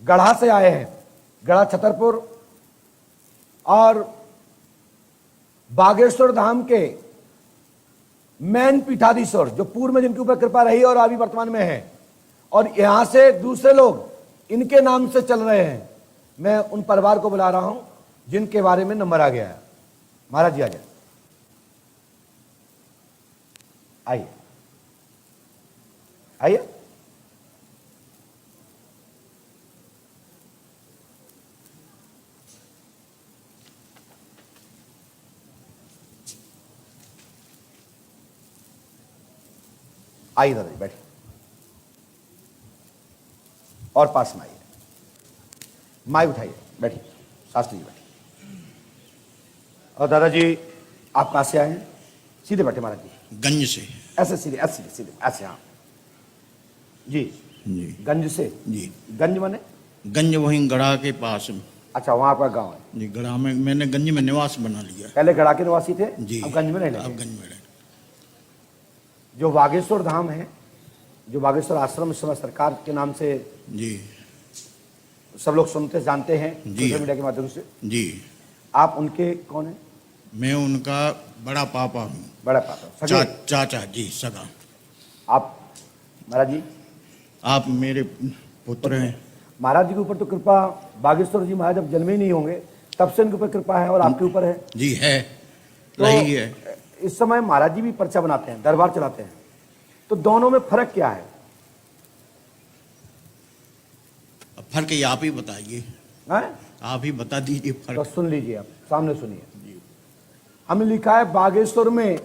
गढ़ा से आए हैं, गढ़ा छतरपुर और बागेश्वर धाम के मैन पीठाधीश्वर, जो पूर्व में जिनके ऊपर कृपा रही और अभी वर्तमान में है, और यहां से दूसरे लोग इनके नाम से चल रहे हैं। मैं उन परिवार को बुला रहा हूं जिनके बारे में नंबर आ गया है। महाराज जी आ जाए, आइए आइए। आइए दादाजी बैठिए, और पास में आइए, माइक उठाइए, बैठिए शास्त्री जी बैठिए। और दादाजी आप कहां से आए हैं? सीधे बैठे महाराज जी। गंज से। ऐसे सीधे, ऐसे सीधे सीधे ऐसे, हाँ जी जी गंज से। जी। गंज माने? गंज वहीं गढ़ा के पास में। अच्छा, वहां आपका गांव है? जी, गढ़ा में मैंने गंज में निवास बना लिया। पहले गढ़ा के निवासी थे जी, अब गंज में रहने अब लगे। गंज में रहने। जो बागेश्वर धाम है, जो बागेश्वर आश्रम इस समय सरकार के नाम से जी सब लोग सुनते जानते हैं जी सोशल मीडिया के माध्यम से, जी। आप उनके कौन है? मैं उनका बड़ा पापा हूँ। बड़ा पापा, सगे? चाचा जी, सगा। आप महाराज जी? आप मेरे पुत्र हैं। महाराज जी के ऊपर तो कृपा, बागेश्वर जी महाराज जब जन्मे ही नहीं होंगे तब से उनके ऊपर कृपा है और आपके ऊपर है जी, है तो रही है। इस समय महाराज जी भी पर्चा बनाते हैं, दरबार चलाते हैं, तो दोनों में फर्क क्या है? अब फर्क ये आप ही बताइए, आप ही बता दीजिए तो फर्क। सुन लीजिए, आप सामने सुनिए। हमने लिखा है बागेश्वर में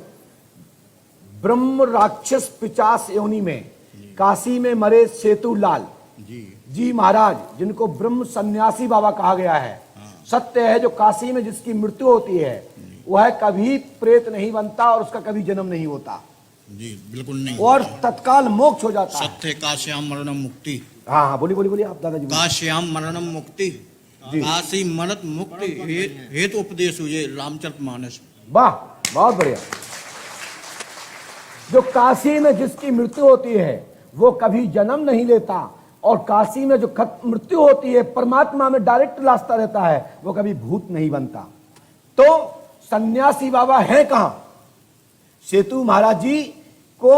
ब्रह्म राक्षस पिचास योनि में काशी में मरे सेतु लाल जी महाराज, जिनको ब्रह्म सन्यासी बाबा कहा गया है। सत्य है, जो काशी में जिसकी मृत्यु होती है वह कभी प्रेत नहीं बनता और उसका कभी जन्म नहीं होता जी, बिल्कुल नहीं, और तत्काल मोक्ष हो जाता है। सत्य काश्याम मरणम मुक्ति। हाँ हाँ, बोलिए बोलिए बोलिए आप दादाजी। काश्याम मरणम मुक्ति, काशी मरत मुक्ति हेतु उपदेश हुए रामचरितमानस। वाह, बहुत बढ़िया। जो काशी में जिसकी मृत्यु होती है वो कभी जन्म नहीं लेता, और काशी में जो मृत्यु होती है परमात्मा में डायरेक्ट रास्ता रहता है, वो कभी भूत नहीं बनता। तो सन्यासी बाबा हैं कहां? सेतु महाराज जी को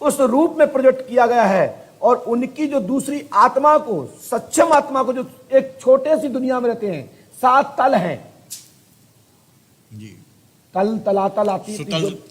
उस रूप में प्रोजेक्ट किया गया है, और उनकी जो दूसरी आत्मा को, सक्षम आत्मा को, जो एक छोटे सी दुनिया में रहते हैं, 7 तल हैं जी, तल तलातल आती,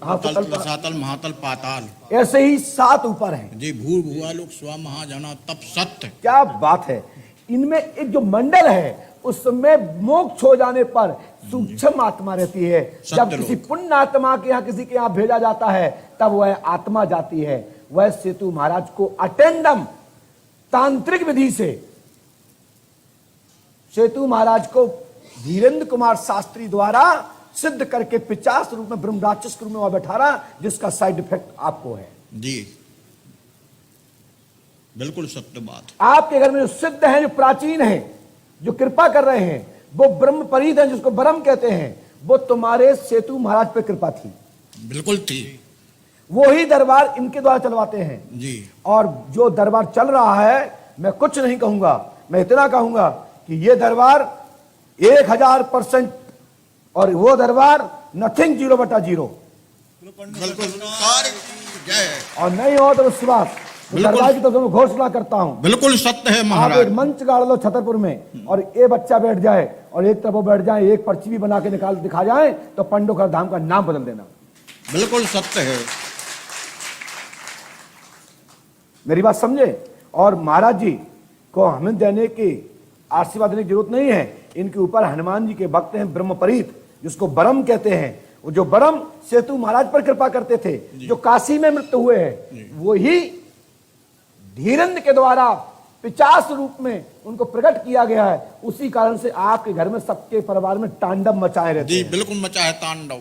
हाँ, रसातल महातल पाताल, ऐसे ही 7 ऊपर हैं जी। भूर भुआ लोग स्व महाजना तप सत्य। क्या बात है। इनमें एक जो मंडल है उसमें मोक्ष हो जाने पर सूक्ष्म आत्मा रहती है। जब किसी पुण्य आत्मा के यहाँ, किसी के यहाँ भेजा जाता है तब वह आत्मा जाती है। वह सेतु महाराज को अटेंडम तांत्रिक विधि से सेतु महाराज को धीरेन्द्र कुमार शास्त्री द्वारा सिद्ध करके 50 रूप में ब्रह्म राक्षस के रूप में वह बैठा रहा, जिसका साइड इफेक्ट आपको है जी, बिल्कुल सत्य बात। आपके घर में जो सिद्ध हैं, जो प्राचीन हैं, जो कृपा कर रहे हैं, वो ब्रह्म परीत हैं, जिसको ब्रह्म कहते हैं, वो तुम्हारे सेतु महाराज पे कृपा थी। बिल्कुल थी। वो ही दरबार इनके द्वारा चलवाते हैं जी। और जो दरबार चल रहा है, मैं कुछ नहीं कहूंगा, मैं इतना कहूंगा कि ये दरबार 1000%, और वो दरबार नथिंग 0/0। और नहीं हो तो विश्वास, दरबार की तो मैं घोषणा करता हूं, बिल्कुल सत्य है महाराज। आप एक मंच गाड़ लो छतरपुर में, और ये बच्चा बैठ जाए और एक तरफ वो बैठ जाए, एक पर्ची भी बना के निकाल दिखा जाए, तो पंडोखर धाम का नाम बदल देना। बिल्कुल सत्य है। मेरी बात समझे। और महाराज जी को हमें देने की, आशीर्वाद देने की जरूरत नहीं है। इनके ऊपर हनुमान जी के भक्त हैं ब्रह्मपरीत, जिसको ब्रह्म कहते हैं। वो जो ब्रह्म सेतु महाराज पर कृपा करते थे, जो काशी में मृत्यु हुए हैं, वही धीरेन्द्र के द्वारा 50 रूप में उनको प्रकट किया गया है। उसी कारण से आपके घर में, सबके परिवार में तांडव मचाए रहते हैं। बिल्कुल मचा है तांडव।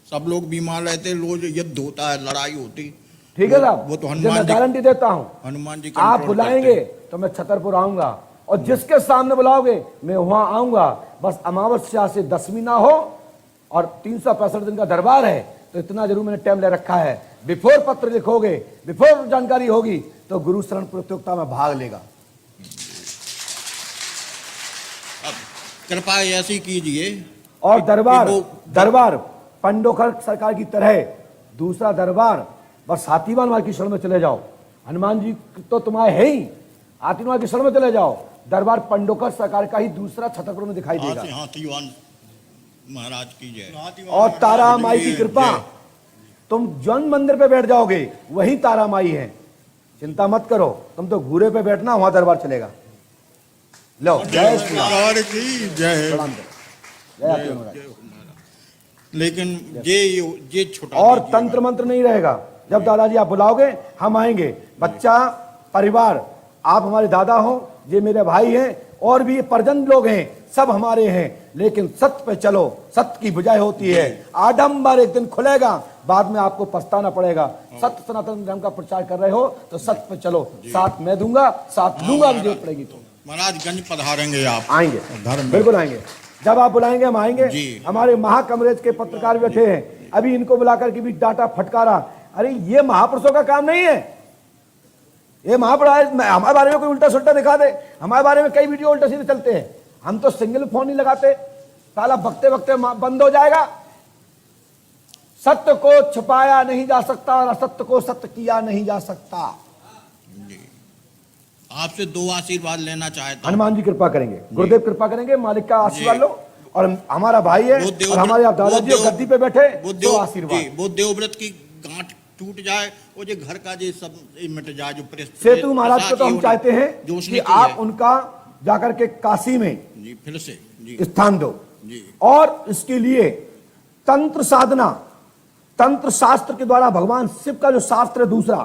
सब लोग बीमार रहते, रोज युद्ध होता है, लड़ाई होती। ठीक है साहब, वो तो हनुमान जी, गारंटी देता हूं, हनुमान जी आप बुलाएंगे तो मैं छतरपुर आऊंगा, और जिसके सामने बुलाओगे मैं वहां आऊंगा। बस अमावस्या से दशमी ना हो, और 365 दिन का दरबार है, तो इतना जरूर मैंने टाइम ले रखा है। बिफोर पत्र लिखोगे, बिफोर जानकारी होगी, तो गुरु शरण प्रतियोगिता में भाग लेगा। अब कृपा ऐसी कीजिए। और दरबार कि वो- दरबार पंडोखर सरकार की तरह दूसरा दरबार बस हाथीवान मार की शरण में चले जाओ। हनुमान जी तो तुम्हारे है ही, हाथीवान की शरण में चले जाओ। दरबार पंडोखर सरकार का ही दूसरा छतरपुर में दिखाई देगा। हाथीवान महाराज की जय। और तारा माई की जय, कृपा, जय। तुम जौन मंदिर पे बैठ जाओगे वही तारा माई है, चिंता मत करो। तुम तो घूरे पे बैठना, वहां दरबार चलेगा। लो जय श्री राम। सरकार की जय। प्रणाम करो। जय हाथी महाराज। लेकिन ये छोटा और दीजिएगा। तंत्र मंत्र नहीं रहेगा। जब दादाजी आप बुलाओगे हम आएंगे। बच्चा, परिवार, आप हमारे दादा हो, ये मेरे भाई हैं, और भी ये परिजन लोग हैं, सब हमारे हैं। लेकिन सत्य पे चलो, सत्य की बुझाई होती है। आडंबर एक दिन खुलेगा, बाद में आपको पछताना पड़ेगा। सत्य सनातन धर्म का प्रचार कर रहे हो तो सत्य पे चलो। साथ मैं दूंगा, साथ लूंगा भी जरूरत पड़ेगी तो। महाराजगंज पधारेंगे आप। आएंगे, धर्म बिल्कुल आएंगे। जब आप बुलाएंगे हम आएंगे। जी। हमारे महाकमरेज के पत्रकार बैठे हैं, अभी इनको बुलाकर के भी डाटा फटकारा। अरे ये महापुरुषों का काम नहीं है। ये महापुरुष हमारे बारे में कोई उल्टा सुल्टा दिखा दे, हमारे बारे में कई वीडियो उल्टा सीधे चलते हैं। हम तो सिंगल फोन नहीं लगाते, साला बकते बकते बंद हो जाएगा। सत्य को छुपाया नहीं जा सकता और असत्य को सत्य किया नहीं जा सकता। आपसे 2 आशीर्वाद लेना चाहता हूं। हनुमान जी कृपा करेंगे, गुरुदेव कृपा करेंगे, मालिक का आशीर्वाद लो। और हमारा भाई है और हमारे आप दादाजी गद्दी पे बैठे तो आशीर्वाद। वो देवव्रत की गांठ टूट जाए, वो जो घर का जो सब मिट जाए, जो सेतु महाराज को तो हम चाहते हैं कि आप उनका जाकर के काशी में जी फिर से जी स्थान दो। जी। और इसके लिए तंत्र साधना, तंत्र शास्त्र के द्वारा भगवान शिव का जो शास्त्र है दूसरा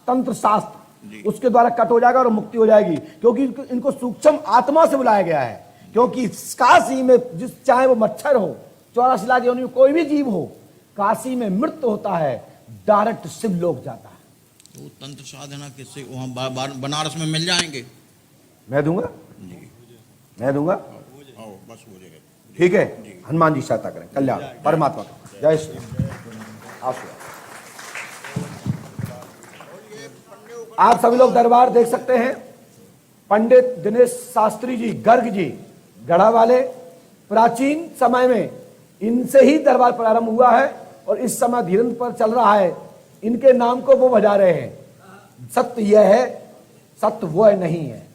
तंत्र शास्त्र, उसके द्वारा कट हो जाएगा और मुक्ति हो जाएगी। क्योंकि इनको सूक्ष्म आत्मा से बुलाया गया है। क्योंकि काशी में जिस चाहे वो मच्छर हो, 84 लाख योनि में कोई भी जीव हो, काशी में मृत्यु होता है, डायरेक्ट शिव लोक जाता है। तो तंत्र साधना किससे वहाँ बनारस में मिल जाएंगे? मैं दूंगा, मैं दूंगा। आओ बस हो जाएगा। ठीक है, हनुमान जी सहायता करें, कल्याण परमात्मा का। जय श्री राम। आप सभी लोग दरबार देख सकते हैं। पंडित दिनेश शास्त्री जी, गर्ग जी, गढ़ा वाले, प्राचीन समय में इनसे ही दरबार प्रारंभ हुआ है और इस समय धीरे पर चल रहा है। इनके नाम को वो बजा रहे हैं। सत्य यह है, सत्य वो है नहीं है।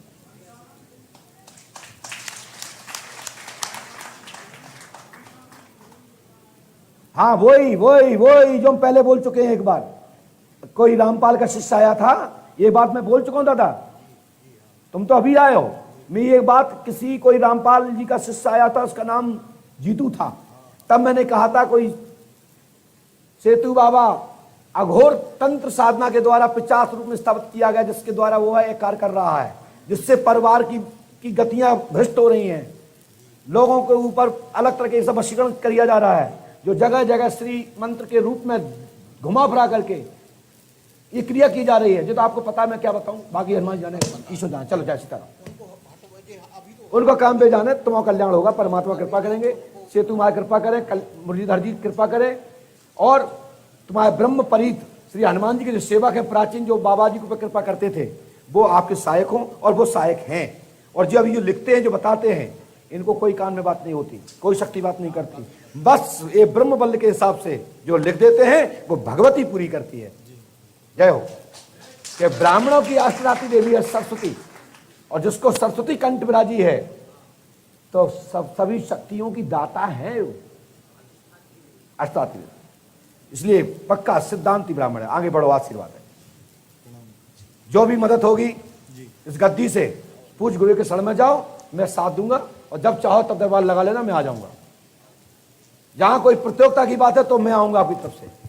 हाँ वही वही वही जो हम पहले बोल चुके हैं। एक बार कोई रामपाल का शिष्य आया था, ये बात मैं बोल चुका हूं दादा, तुम तो अभी आए हो। मैं ये बात, किसी कोई रामपाल जी का शिष्य आया था, उसका नाम जीतू था। तब मैंने कहा था कोई सेतु बाबा अघोर तंत्र साधना के द्वारा 50 रूप में स्थापित किया गया, जिसके द्वारा वो है एक कार्य कर रहा है, जिससे परिवार की गतियां भ्रष्ट हो रही हैं। लोगों के ऊपर अलग तरह के सब वशीकरण किया जा रहा है, जो जगह जगह श्री मंत्र के रूप में घुमा फिरा करके ये क्रिया की जा रही है। जो तो आपको पता है, मैं क्या बताऊं, बाकी हनुमान जाने, ईश्वर जाने। चलो जय सीताराम। उनका काम पे जाने, तुम्हारा कल्याण होगा। परमात्मा कृपा करेंगे, सेतु माँ कृपा करें, मुरलीधर जी कृपा करें। और तुम्हारे ब्रह्म परीत श्री हनुमान जी के जो सेवक है प्राचीन, जो बाबा जी को कृपा करते थे, वो आपके सहायक हों और वो सहायक हैं। और जो अभी जो लिखते हैं, जो बताते हैं, इनको कोई कान में बात नहीं होती, कोई शक्ति बात नहीं करती। बस ये ब्रह्म बल के हिसाब से जो लिख देते हैं वो भगवती पूरी करती है। जय हो। कि ब्राह्मणों की अष्टधातु देवी है सरस्वती, और जिसको सरस्वती कंठ विराजी है तो सभी शक्तियों की दाता है अष्टधातु। इसलिए पक्का सिद्धांति ब्राह्मण है। आगे बढ़ो, आशीर्वाद है। जो भी मदद होगी इस गद्दी से पूज गुरु के शरण में जाओ, मैं साथ दूंगा। और जब चाहो तब दरबार लगा लेना, मैं आ जाऊंगा। जहां कोई प्रतियोगिता की बात है तो मैं आऊंगा आपकी तरफ से।